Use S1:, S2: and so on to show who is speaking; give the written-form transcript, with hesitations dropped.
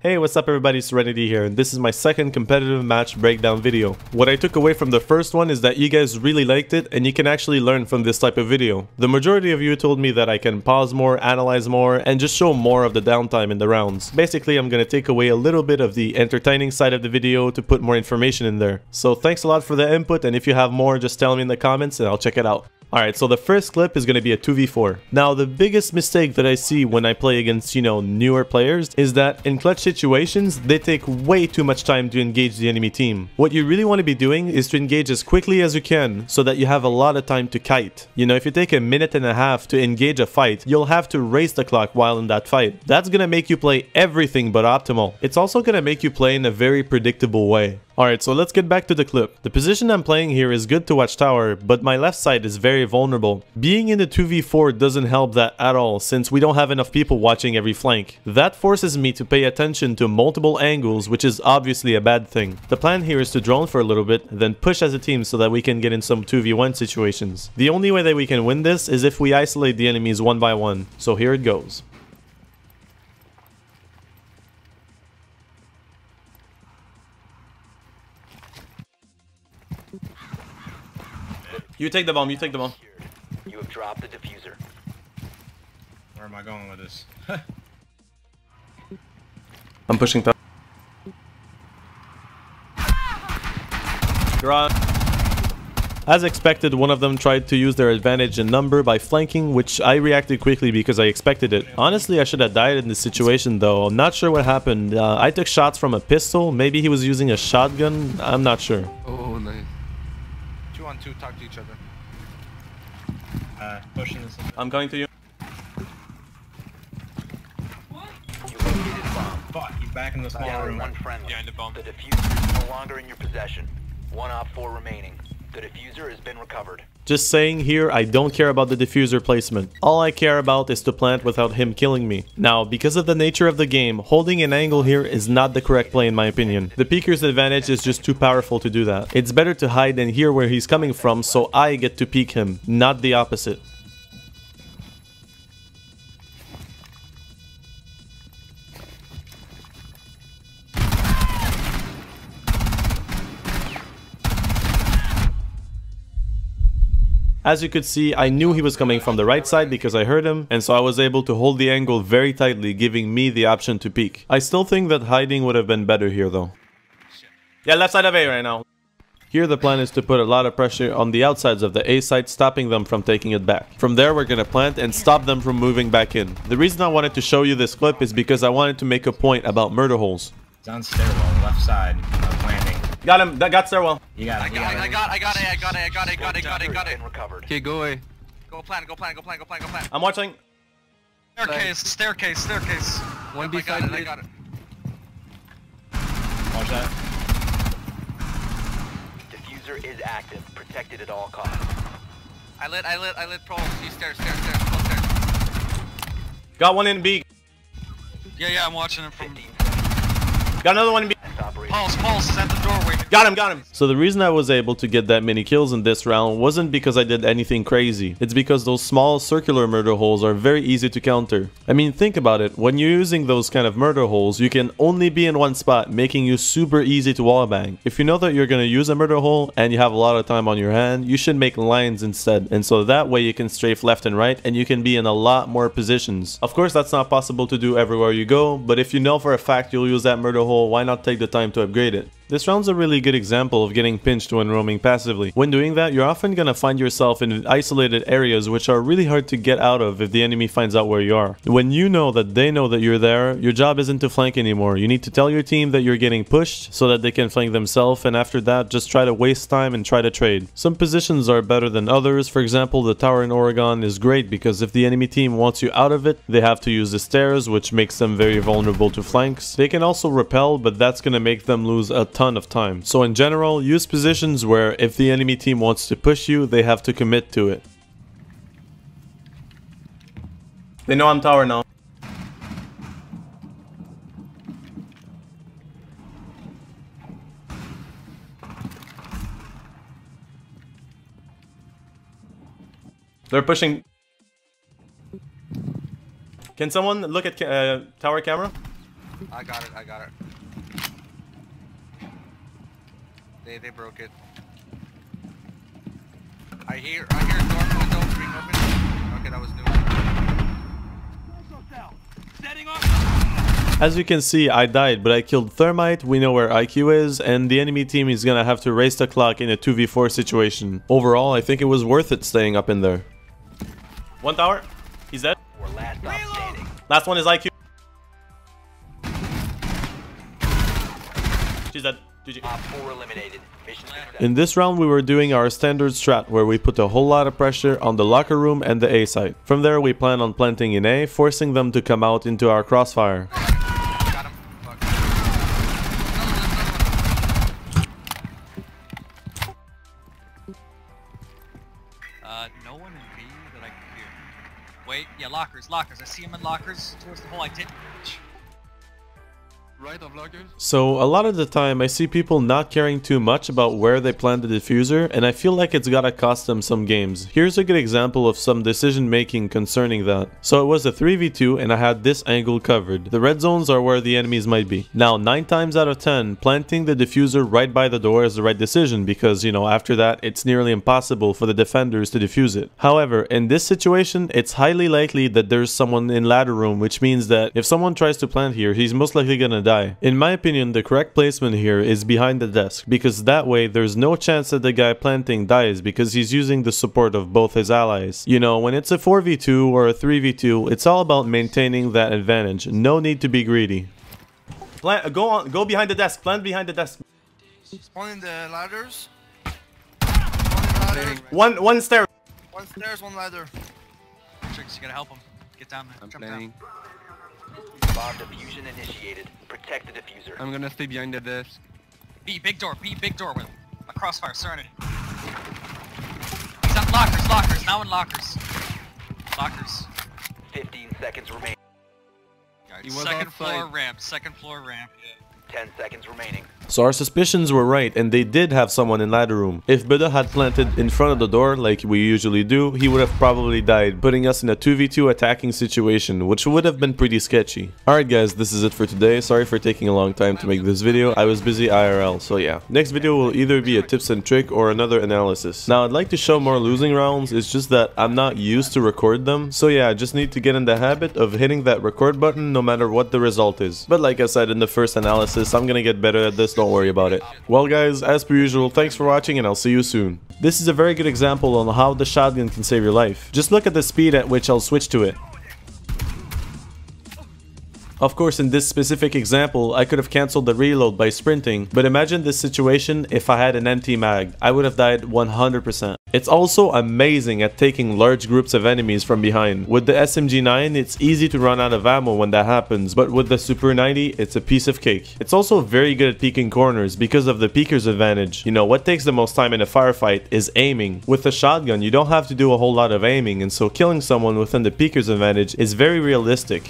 S1: Hey, what's up everybody, Serenity here, and this is my second competitive match breakdown video. What I took away from the first one is that you guys really liked it, and you can actually learn from this type of video. The majority of you told me that I can pause more, analyze more, and just show more of the downtime in the rounds. Basically, I'm gonna take away a little bit of the entertaining side of the video to put more information in there. So thanks a lot for the input, and if you have more, just tell me in the comments and I'll check it out. Alright, so the first clip is going to be a 2v4. Now, the biggest mistake that I see when I play against, newer players is that in clutch situations, they take way too much time to engage the enemy team. What you really want to be doing is to engage as quickly as you can so that you have a lot of time to kite. If you take a minute and a half to engage a fight, you'll have to race the clock while in that fight. That's going to make you play everything but optimal. It's also going to make you play in a very predictable way. Alright, so let's get back to the clip. The position I'm playing here is good to watch tower, but my left side is very vulnerable. Being in the 2v4 doesn't help that at all, since we don't have enough people watching every flank. That forces me to pay attention to multiple angles, which is obviously a bad thing. The plan here is to drone for a little bit, then push as a team so that we can get in some 2v1 situations. The only way that we can win this is if we isolate the enemies one by one. So here it goes. You take the bomb, you take the bomb.
S2: You have dropped the diffuser.
S3: Where am I going with this?
S1: I'm pushing top. As expected, one of them tried to use their advantage in number by flanking, which I reacted quickly because I expected it. Honestly, I should have died in this situation though. I'm not sure what happened. I took shots from a pistol. Maybe he was using a shotgun. I'm not sure.
S4: Oh, nice.
S3: 2-on-2, talk to each other. Pushing this.
S1: I'm coming to you.
S2: You located a bomb.
S3: Fuck, he's back in the small
S2: Down
S3: room.
S2: one friendly.
S4: Behind the bomb.
S2: The diffuser is no longer in your possession. 1 op 4 remaining. The diffuser has been recovered.
S1: Just saying here, I don't care about the diffuser placement. All I care about is to plant without him killing me. Now, because of the nature of the game, holding an angle here is not the correct play in my opinion. The peeker's advantage is just too powerful to do that. It's better to hide and hear where he's coming from so I get to peek him, not the opposite. As you could see, I knew he was coming from the right side because I heard him, and so I was able to hold the angle very tightly, giving me the option to peek. I still think that hiding would have been better here though. Yeah, left side of A right now. Here the plan is to put a lot of pressure on the outsides of the A site, stopping them from taking it back. From there we're gonna plant and stop them from moving back in. The reason I wanted to show you this clip is because I wanted to make a point about murder holes.
S3: He's on stairwell, left side, planting.
S1: Got him, that got stairwell.
S3: You got it.
S4: I got it.
S2: Recovered.
S4: Okay, go away.
S5: Go plan.
S1: I'm watching.
S5: Staircase.
S4: One
S5: I got
S4: beside
S5: it.
S3: Watch that.
S2: Diffuser is active. Protected at all costs.
S5: I lit pro. See stairs, full stairs.
S1: Got one in B.
S5: Yeah, I'm watching him from.
S2: 15
S1: Got another one in B.
S5: Pulse is at the doorway.
S1: Got him. So the reason I was able to get that many kills in this round wasn't because I did anything crazy. It's because those small circular murder holes are very easy to counter. I mean, think about it. When you're using those kind of murder holes, you can only be in one spot, making you super easy to wallbang. If you know that you're gonna use a murder hole and you have a lot of time on your hand, you should make lines instead. And so that way you can strafe left and right and you can be in a lot more positions. Of course, that's not possible to do everywhere you go, but if you know for a fact you'll use that murder hole, why not take the time to upgrade it? This round's a really good example of getting pinched when roaming passively. When doing that, you're often gonna find yourself in isolated areas which are really hard to get out of if the enemy finds out where you are. When you know that they know that you're there, your job isn't to flank anymore. You need to tell your team that you're getting pushed so that they can flank themselves, and after that, just try to waste time and try to trade. Some positions are better than others. For example, the tower in Oregon is great because if the enemy team wants you out of it, they have to use the stairs, which makes them very vulnerable to flanks. They can also repel, but that's gonna make them lose a ton of time. So in general, use positions where if the enemy team wants to push you, they have to commit to it. They know I'm tower now. They're pushing. Can someone look at tower camera?
S5: I got it, I got it. They broke it. I hear door window being open. Okay, that was new.
S1: As you can see, I died, but I killed Thermite, we know where IQ is, and the enemy team is gonna have to race the clock in a 2v4 situation. Overall, I think it was worth it staying up in there. One tower. He's dead.
S2: Or last stop standing.
S1: Last one is IQ. She's dead. GG.
S2: Op 4 eliminated. Mission success.
S1: In this round, we were doing our standard strat where we put a whole lot of pressure on the locker room and the A site. From there, we plan on planting in A, forcing them to come out into our crossfire.
S5: Got him. Fuck. No one in B that I can hear. Wait, yeah, lockers. I see him in lockers towards the hole. I did.
S4: Right of lockers.
S1: So a lot of the time I see people not caring too much about where they plant the diffuser, and I feel like it's gotta cost them some games. Here's a good example of some decision making concerning that. So it was a 3v2 and I had this angle covered. The red zones are where the enemies might be. Now 9 times out of 10, planting the diffuser right by the door is the right decision because, you know, after that it's nearly impossible for the defenders to defuse it. However, in this situation, it's highly likely that there's someone in ladder room, which means that if someone tries to plant here, he's most likely gonna die. In my opinion, the correct placement here is behind the desk, because that way there's no chance that the guy planting dies because he's using the support of both his allies. You know, when it's a 4v2 or a 3v2, it's all about maintaining that advantage. No need to be greedy. Go behind the desk. Plant behind the desk.
S5: One in the ladders.
S1: One stair.
S5: One stairs, one ladder. Tricks, you gotta help him. Get down there.
S4: I'm
S5: Jump
S4: planning.
S2: Bomb diffusion initiated. Protect the diffuser.
S4: I'm gonna stay behind the desk.
S5: B, big door with a crossfire, surrounded. He's on lockers, now in lockers. Lockers.
S2: 15 seconds remaining.
S5: Right,
S4: He was
S5: second floor
S4: outside.
S5: ramp.
S2: 10 seconds remaining.
S1: So our suspicions were right, and they did have someone in ladder room. If Buddha had planted in front of the door like we usually do, he would have probably died, putting us in a 2v2 attacking situation, which would have been pretty sketchy. Alright guys, this is it for today. Sorry for taking a long time to make this video. I was busy IRL, so yeah. Next video will either be a tips and trick or another analysis. Now I'd like to show more losing rounds, it's just that I'm not used to record them. So yeah, I just need to get in the habit of hitting that record button no matter what the result is. But like I said in the first analysis, I'm gonna get better at this, don't worry about it. Well guys, as per usual, thanks for watching and I'll see you soon. This is a very good example on how the shotgun can save your life. Just look at the speed at which I'll switch to it. Of course, in this specific example, I could have cancelled the reload by sprinting, but imagine this situation if I had an empty mag. I would have died 100%. It's also amazing at taking large groups of enemies from behind. With the SMG9, it's easy to run out of ammo when that happens, but with the Super 90, it's a piece of cake. It's also very good at peeking corners because of the peeker's advantage. You know, what takes the most time in a firefight is aiming. With a shotgun, you don't have to do a whole lot of aiming, and so killing someone within the peeker's advantage is very realistic.